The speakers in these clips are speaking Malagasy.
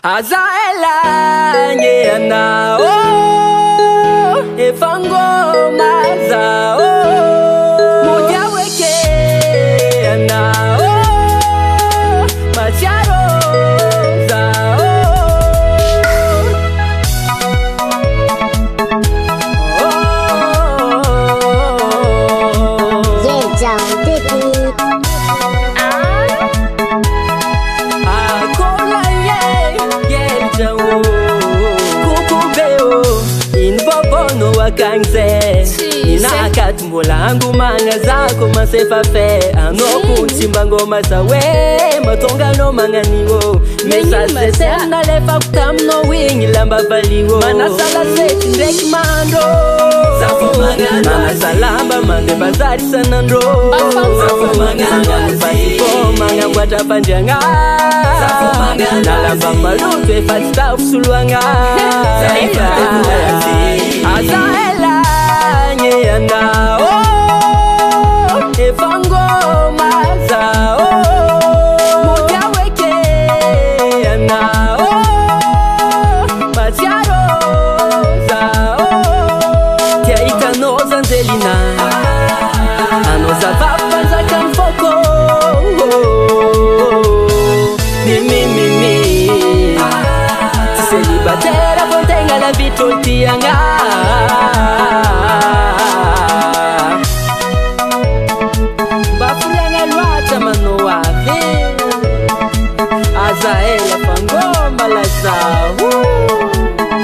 Azaela ngeana efangoma zao moja weke ana macharo zao Kangse inakatumbola angu manga zako masefa fe anokuchimba ngoma zawe matonga no manganiwo mesa sesena lefa kutamno wingi lamba valiwo manasala seti ndeki mando zafu magana manasalamba mande bazari sanandro zafu magana basiko manga bwata panjanga zafu magana nalamba malutwe fatita usulwanga Azaela ngeana efangoma zao moja weke ana macharo zao tia ikanoza nzelina anoza vapanza kamfoko mimi tiselibatera pontenga la vitoltianga Azaela pangoma la sao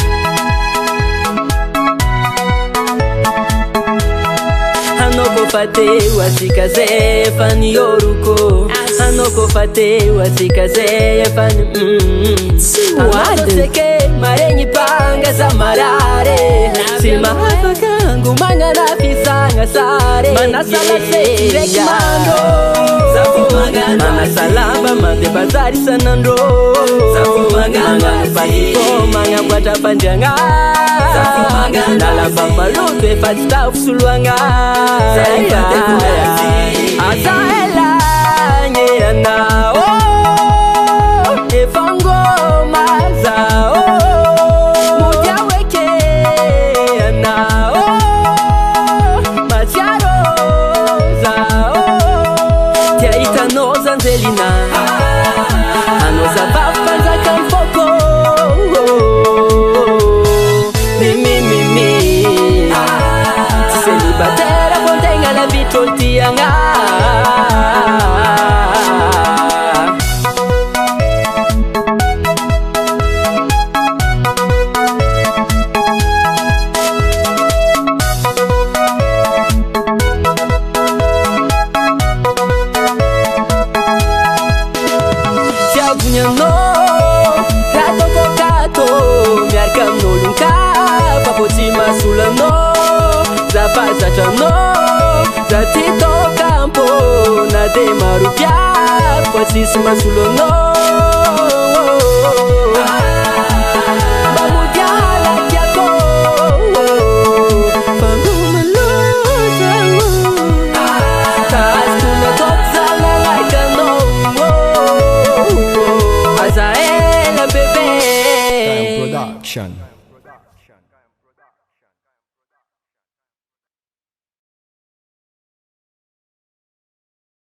Hanoko fate wasikaze fani yoruko Hanoko fate wasikaze fani Hanoko seke marengi panga za marare Sima hapa kangu manga na pisanga sare Manasala seki reki mando Manasalamba mande bazari sanandro Zafu magana basiko manga bwata panjanga Zafu magana nalamba malutwe fatita usulwanga Azaela ngeana efangoma zao moja weke ana macharo zao tia ikanoza nzelina anoza vapanza kamfoko mimi tiselibatera pontenga la vitoltianga no kato miarkam no lunka papotima sulano zapaza chano zatito campo na de marupia posisima sulono